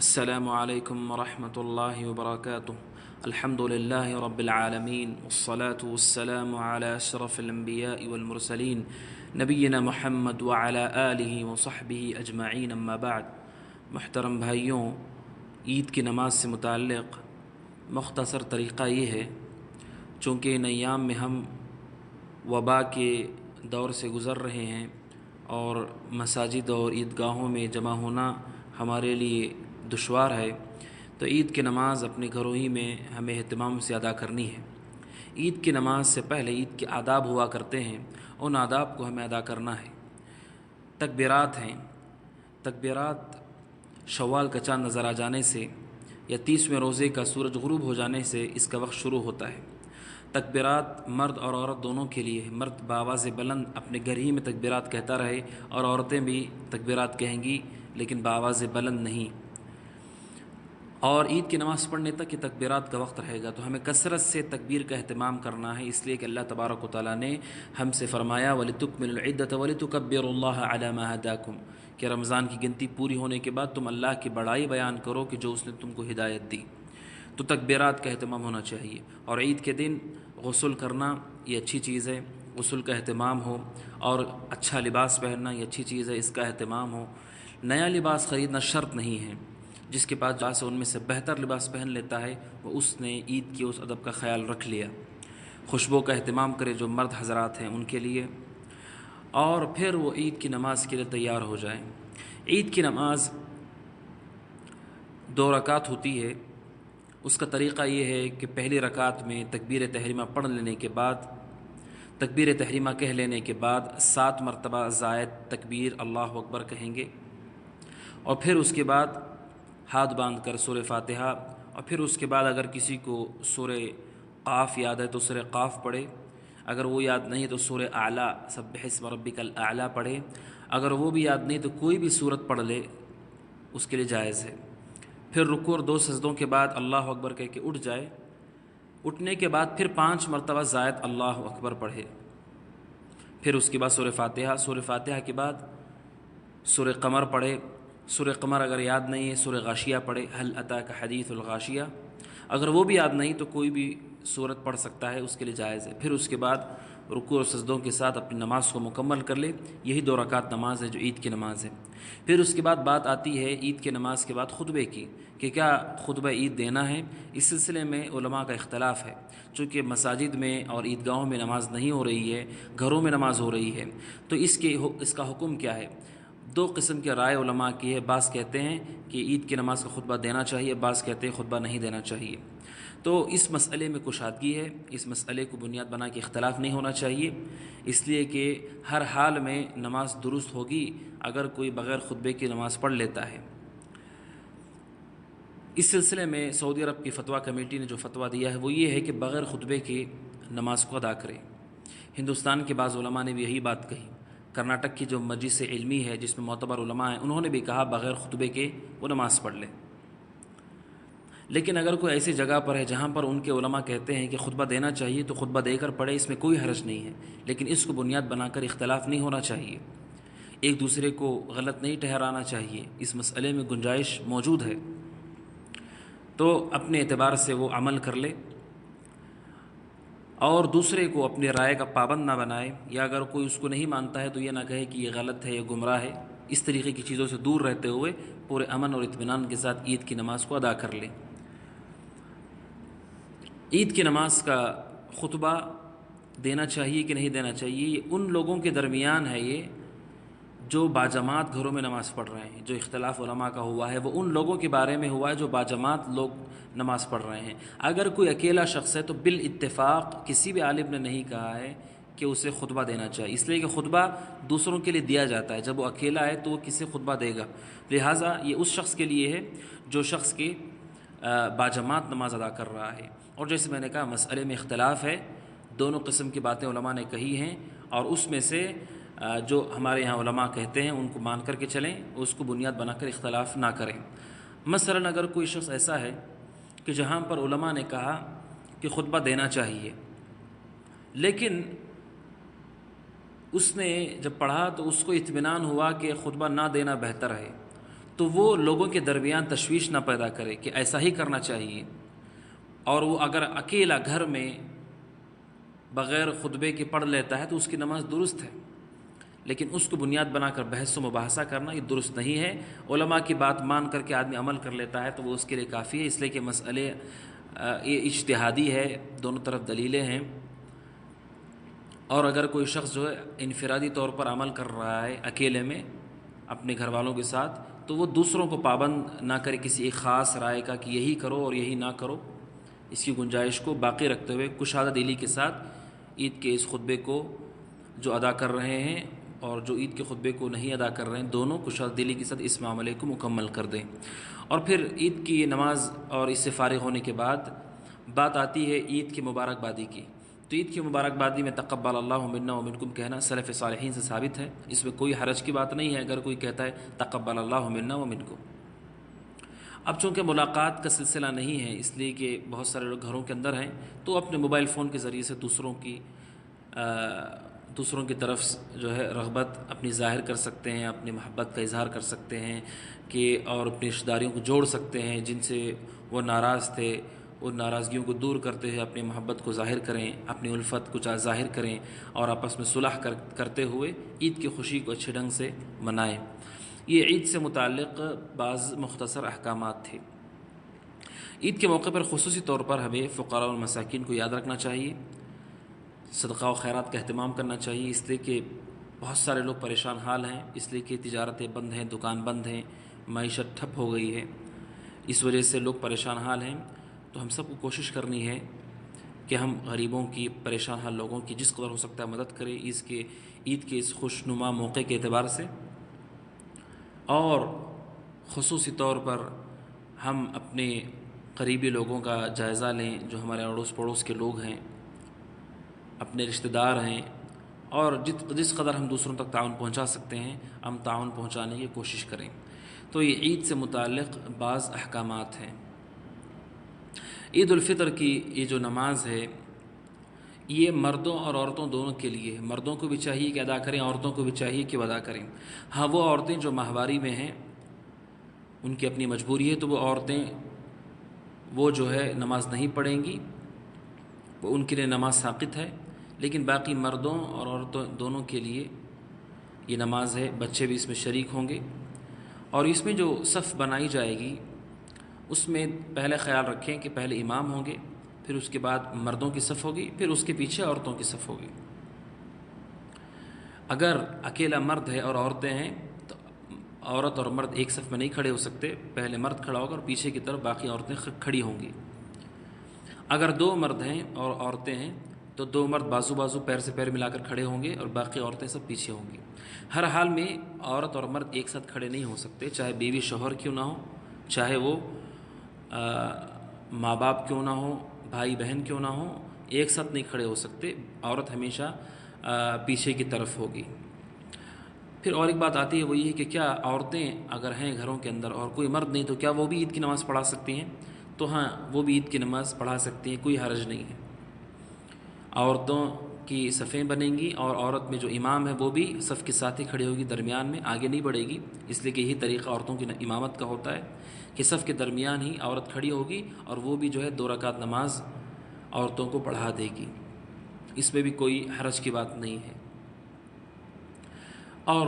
السلام عليكم ورحمة الله وبركاته. الحمد لله رب العالمين والصلاة والسلام على أشرف الأنبياء والمرسلين نبينا محمد وعلى آله وصحبه أجمعين أما بعد. محترم بھائیوں، عید کی نماز سے متعلق مختصر طریقہ یہ ہے، چونکہ ان ایام میں ہم وبا کے دور سے گزر رہے ہیں اور مساجد اور عیدگاہوں میں جمع ہونا ہمارے لیے دشوار ہے، تو عید کی نماز اپنے گھروں ہی میں ہمیں اہتمام سے ادا کرنی ہے۔ عید کی نماز سے پہلے عید کے آداب ہوا کرتے ہیں، ان آداب کو ہمیں ادا کرنا ہے۔ تکبیرات ہیں، تکبیرات شوال کا چاند نظر آ جانے سے یا 30ویں روزے کا سورج غروب ہو جانے سے اس کا وقت شروع ہوتا ہے۔ تکبیرات مرد اور عورت دونوں کے لیے، مرد بآواز بلند اپنے گھر ہی میں تکبیرات کہتا رہے اور عورتیں بھی تکبیرات کہیں گی لیکن بآواز بلند نہیں، اور عید کی نماز پڑھنے تک یہ تکبیرات کا وقت رہے گا۔ تو ہمیں کثرت سے تکبیر کا اہتمام کرنا ہے، اس لیے کہ اللہ تبارک و تعالیٰ نے ہم سے فرمایا وَلِتُكْمِلُوا الْعِدَّةَ وَلِتُكَبِّرُوا اللَّهَ عَلَى مَا هَدَاكُمْ، کہ رمضان کی گنتی پوری ہونے کے بعد تم اللہ کی بڑائی بیان کرو کہ جو اس نے تم کو ہدایت دی۔ تو تکبیرات کا اہتمام ہونا چاہیے، اور عید کے دن غسل کرنا یہ اچھی چیز ہے، غسل کا اہتمام ہو، اور اچھا لباس پہننا یہ اچھی چیز ہے، اس کا اہتمام ہو۔ نیا لباس خریدنا شرط نہیں ہے، جس کے پاس جہاں سے ان میں سے بہتر لباس پہن لیتا ہے وہ اس نے عید کے اس ادب کا خیال رکھ لیا۔ خوشبو کا اہتمام کرے جو مرد حضرات ہیں ان کے لیے، اور پھر وہ عید کی نماز کے لیے تیار ہو جائیں۔ عید کی نماز 2 رکعت ہوتی ہے۔ اس کا طریقہ یہ ہے کہ پہلی رکعت میں تکبیر تحریمہ پڑھ لینے کے بعد، تکبیر تحریمہ کہہ لینے کے بعد 7 مرتبہ زائد تکبیر اللہ اکبر کہیں گے، اور پھر اس کے بعد ہاتھ باندھ کر سورہ فاتحہ، اور پھر اس کے بعد اگر کسی کو سورہ قاف یاد ہے تو سورہ قاف پڑھے، اگر وہ یاد نہیں تو سورہ اعلیٰ سبح اسم ربک الاعلیٰ پڑھے، اگر وہ بھی یاد نہیں تو کوئی بھی سورت پڑھ لے، اس کے لیے جائز ہے۔ پھر رکوع اور 2 سجدوں کے بعد اللہ اکبر کہہ کے اٹھ جائے، اٹھنے کے بعد پھر 5 مرتبہ زائد اللہ اکبر پڑھے، پھر اس کے بعد سورہ فاتحہ کے بعد سورہ قمر پڑھے، سورہ قمر اگر یاد نہیں ہے سورہ غاشیہ پڑھے، هل اتاک حدیث الغاشیہ، اگر وہ بھی یاد نہیں تو کوئی بھی سورت پڑھ سکتا ہے، اس کے لیے جائز ہے۔ پھر اس کے بعد رکوع اور سجدوں کے ساتھ اپنی نماز کو مکمل کر لے۔ یہی 2 رکعت نماز ہے جو عید کی نماز ہے۔ پھر اس کے بعد بات آتی ہے عید کے نماز کے بعد خطبے کی، کہ کیا خطبہ عید دینا ہے۔ اس سلسلے میں علماء کا اختلاف ہے، چونکہ مساجد میں اور عیدگاہوں میں نماز نہیں ہو رہی ہے، گھروں میں نماز ہو رہی ہے، تو اس کا حکم کیا ہے۔ 2 قسم کی رائے علماء کی ہے، بعض کہتے ہیں کہ عید کی نماز کا خطبہ دینا چاہیے، بعض کہتے ہیں خطبہ نہیں دینا چاہیے۔ تو اس مسئلے میں کشادگی ہے، اس مسئلے کو بنیاد بنا کے اختلاف نہیں ہونا چاہیے، اس لیے کہ ہر حال میں نماز درست ہوگی اگر کوئی بغیر خطبے کی نماز پڑھ لیتا ہے۔ اس سلسلے میں سعودی عرب کی فتویٰ کمیٹی نے جو فتویٰ دیا ہے وہ یہ ہے کہ بغیر خطبے کی نماز کو ادا کرے۔ ہندوستان کے بعض علماء نے بھی یہی بات کہی۔ کرناٹک کی جو مجلس علمی ہے جس میں معتبر علماء ہیں، انہوں نے بھی کہا بغیر خطبے کے وہ نماز پڑھ لے۔ لیکن اگر کوئی ایسی جگہ پر ہے جہاں پر ان کے علماء کہتے ہیں کہ خطبہ دینا چاہیے تو خطبہ دے کر پڑھے، اس میں کوئی حرج نہیں ہے، لیکن اس کو بنیاد بنا کر اختلاف نہیں ہونا چاہیے، ایک دوسرے کو غلط نہیں ٹھہرانا چاہیے، اس مسئلے میں گنجائش موجود ہے، تو اپنے اعتبار سے وہ عمل کر لے اور دوسرے کو اپنی رائے کا پابند نہ بنائے، یا اگر کوئی اس کو نہیں مانتا ہے تو یہ نہ کہے کہ یہ غلط ہے، یہ گمراہ ہے۔ اس طریقے کی چیزوں سے دور رہتے ہوئے پورے امن اور اطمینان کے ساتھ عید کی نماز کو ادا کر لے۔ عید کی نماز کا خطبہ دینا چاہیے کہ نہیں دینا چاہیے، یہ ان لوگوں کے درمیان ہے، یہ جو باجماعت گھروں میں نماز پڑھ رہے ہیں۔ جو اختلاف علماء کا ہوا ہے وہ ان لوگوں کے بارے میں ہوا ہے جو باجماعت لوگ نماز پڑھ رہے ہیں۔ اگر کوئی اکیلا شخص ہے تو بالاتفاق کسی بھی عالم نے نہیں کہا ہے کہ اسے خطبہ دینا چاہیے، اس لیے کہ خطبہ دوسروں کے لیے دیا جاتا ہے، جب وہ اکیلا ہے تو وہ کسے خطبہ دے گا، لہٰذا یہ اس شخص کے لیے ہے جو شخص کی باجماعت نماز ادا کر رہا ہے۔ اور جیسے میں نے کہا مسئلے میں اختلاف ہے، دونوں قسم کی باتیں علماء نے کہی ہیں، اور اس میں سے جو ہمارے یہاں علماء کہتے ہیں ان کو مان کر کے چلیں، اس کو بنیاد بنا کر اختلاف نہ کریں۔ مثلاً اگر کوئی شخص ایسا ہے کہ جہاں پر علماء نے کہا کہ خطبہ دینا چاہیے، لیکن اس نے جب پڑھا تو اس کو اطمینان ہوا کہ خطبہ نہ دینا بہتر ہے، تو وہ لوگوں کے درمیان تشویش نہ پیدا کرے کہ ایسا ہی کرنا چاہیے، اور وہ اگر اکیلا گھر میں بغیر خطبے کے پڑھ لیتا ہے تو اس کی نماز درست ہے، لیکن اس کو بنیاد بنا کر بحث و مباحثہ کرنا یہ درست نہیں ہے۔ علماء کی بات مان کر کے آدمی عمل کر لیتا ہے تو وہ اس کے لیے کافی ہے، اس لیے کہ مسئلے یہ اجتہادی ہے، دونوں طرف دلیلیں ہیں، اور اگر کوئی شخص جو ہے انفرادی طور پر عمل کر رہا ہے اکیلے میں اپنے گھر والوں کے ساتھ، تو وہ دوسروں کو پابند نہ کرے کسی ایک خاص رائے کا کہ یہی کرو اور یہی نہ کرو، اس کی گنجائش کو باقی رکھتے ہوئے کشادہ دلی کے ساتھ عید کے اس خطبے کو جو ادا کر رہے ہیں اور جو عید کے خطبے کو نہیں ادا کر رہے ہیں، دونوں کشادہ دلی کے ساتھ اس معاملے کو مکمل کر دیں۔ اور پھر عید کی نماز اور اس سے فارغ ہونے کے بعد بات آتی ہے عید کی مبارکبادی کی۔ تو عید کی مبارکبادی میں تقبل اللہ منا و منکم کہنا سلف صالحین سے ثابت ہے، اس میں کوئی حرج کی بات نہیں ہے اگر کوئی کہتا ہے تقبل اللہ منا و منکم۔ اب چونکہ ملاقات کا سلسلہ نہیں ہے، اس لیے کہ بہت سارے لوگ گھروں کے اندر ہیں، تو اپنے موبائل فون کے ذریعے سے دوسروں کی طرف جو ہے رغبت اپنی ظاہر کر سکتے ہیں، اپنی محبت کا اظہار کر سکتے ہیں اور اپنی رشتہ داریوں کو جوڑ سکتے ہیں جن سے وہ ناراض تھے، ان ناراضگیوں کو دور کرتے ہوئے اپنی محبت کو ظاہر کریں، اپنی الفت کو ظاہر کریں اور آپس میں صلح کرتے ہوئے عید کی خوشی کو اچھے ڈھنگ سے منائیں۔ یہ عید سے متعلق بعض مختصر احکامات تھے۔ عید کے موقع پر خصوصی طور پر ہمیں فقراء اور مساکین کو یاد رکھنا چاہیے، صدقہ و خیرات کا اہتمام کرنا چاہیے، اس لیے کہ بہت سارے لوگ پریشان حال ہیں، اس لیے کہ تجارتیں بند ہیں، دکان بند ہیں، معیشت ٹھپ ہو گئی ہے، اس وجہ سے لوگ پریشان حال ہیں۔ تو ہم سب کو کوشش کرنی ہے کہ ہم غریبوں کی، پریشان حال لوگوں کی جس قدر ہو سکتا ہے مدد کریں عید کے اس خوشنما موقع کے اعتبار سے، اور خصوصی طور پر ہم اپنے قریبی لوگوں کا جائزہ لیں جو ہمارے اڑوس پڑوس کے لوگ ہیں، اپنے رشتہ دار ہیں، اور جس قدر ہم دوسروں تک تعاون پہنچا سکتے ہیں ہم تعاون پہنچانے کی کوشش کریں۔ تو یہ عید سے متعلق بعض احکامات ہیں۔ عید الفطر کی یہ جو نماز ہے یہ مردوں اور عورتوں دونوں کے لیے ہے، مردوں کو بھی چاہیے کہ ادا کریں، عورتوں کو بھی چاہیے کہ وہ ادا کریں۔ ہاں وہ عورتیں جو ماہواری میں ہیں ان کی اپنی مجبوری ہے، تو وہ عورتیں وہ جو ہے نماز نہیں پڑھیں گی، وہ ان کے لیے نماز ساقط ہے، لیکن باقی مردوں اور عورتوں دونوں کے لیے یہ نماز ہے، بچے بھی اس میں شریک ہوں گے۔ اور اس میں جو صف بنائی جائے گی اس میں پہلے خیال رکھیں کہ پہلے امام ہوں گے، پھر اس کے بعد مردوں کی صف ہوگی، پھر اس کے پیچھے عورتوں کی صف ہوگی۔ اگر اکیلا مرد ہے اور عورتیں ہیں تو عورت اور مرد ایک صف میں نہیں کھڑے ہو سکتے، پہلے مرد کھڑا ہوگا اور پیچھے کی طرف باقی عورتیں کھڑی ہوں گی۔ اگر دو مرد ہیں اور عورتیں ہیں تو دو مرد بازو بازو پیر سے پیر ملا کر کھڑے ہوں گے اور باقی عورتیں سب پیچھے ہوں گی۔ ہر حال میں عورت اور مرد ایک ساتھ کھڑے نہیں ہو سکتے، چاہے بیوی شوہر کیوں نہ ہو، چاہے وہ ماں باپ کیوں نہ ہو، بھائی بہن کیوں نہ ہو، ایک ساتھ نہیں کھڑے ہو سکتے، عورت ہمیشہ پیچھے کی طرف ہوگی۔ پھر اور ایک بات آتی ہے وہ یہ کہ کیا عورتیں اگر ہیں گھروں کے اندر اور کوئی مرد نہیں تو کیا وہ بھی عید کی نماز پڑھا سکتی ہیں؟ تو ہاں وہ بھی عید کی نماز پڑھا سکتی ہیں، کوئی حرج نہیں ہے۔ عورتوں کی صفیں بنیں گی اور عورت میں جو امام ہے وہ بھی صف کے ساتھ ہی کھڑی ہوگی، درمیان میں آگے نہیں بڑھے گی، اس لیے کہ یہی طریقہ عورتوں کی امامت کا ہوتا ہے کہ صف کے درمیان ہی عورت کھڑی ہوگی اور وہ بھی جو ہے 2 رکعت نماز عورتوں کو پڑھا دے گی، اس میں بھی کوئی حرج کی بات نہیں ہے۔ اور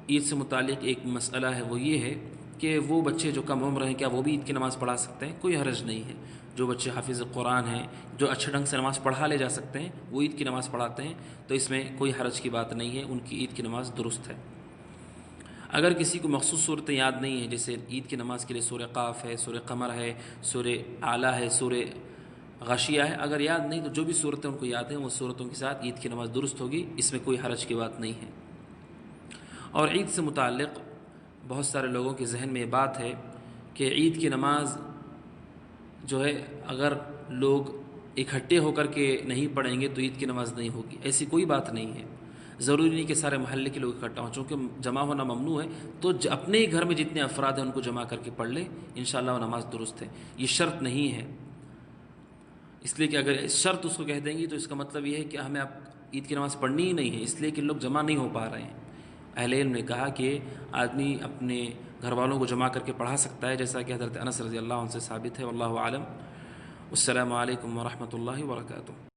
عید سے متعلق ایک مسئلہ ہے وہ یہ ہے کہ وہ بچے جو کم عمر ہیں کیا وہ بھی عید کی نماز پڑھا سکتے ہیں؟ کوئی حرج نہیں ہے۔ جو بچے حافظ قرآن ہیں، جو اچھے ڈھنگ سے نماز پڑھا لے جا سکتے ہیں، وہ عید کی نماز پڑھاتے ہیں، تو اس میں کوئی حرج کی بات نہیں ہے، ان کی عید کی نماز درست ہے۔ اگر کسی کو مخصوص صورتیں یاد نہیں ہیں، جیسے عید کی نماز کے لیے سورہ قاف ہے، سورہ قمر ہے، سورہ اعلیٰ ہے، سورہ غاشیہ ہے، اگر یاد نہیں تو جو بھی صورتیں ان کو یاد ہیں وہ صورتوں کے ساتھ عید کی نماز درست ہوگی، اس میں کوئی حرج کی بات نہیں ہے۔ اور عید سے متعلق بہت سارے لوگوں کے ذہن میں یہ بات ہے کہ عید کی نماز جو ہے اگر لوگ اکٹھے ہو کر کے نہیں پڑھیں گے تو عید کی نماز نہیں ہوگی، ایسی کوئی بات نہیں ہے۔ ضروری نہیں کہ سارے محلے کے لوگ اکٹھا ہوں، چونکہ جمع ہونا ممنوع ہے، تو اپنے ہی گھر میں جتنے افراد ہیں ان کو جمع کر کے پڑھ لیں، انشاءاللہ وہ نماز درست ہے۔ یہ شرط نہیں ہے، اس لیے کہ اگر شرط اس کو کہہ دیں گی تو اس کا مطلب یہ ہے کہ ہمیں اب عید کی نماز پڑھنی ہی نہیں ہے، اس لیے کہ لوگ جمع نہیں ہو پا رہے ہیں۔ اہل علم نے کہا کہ آدمی اپنے گھر والوں کو جمع کر کے پڑھا سکتا ہے، جیسا کہ حضرت انس رضی اللہ عنہ سے ثابت ہے، واللہ عالم۔ السلام علیکم ورحمۃ اللہ وبرکاتہ۔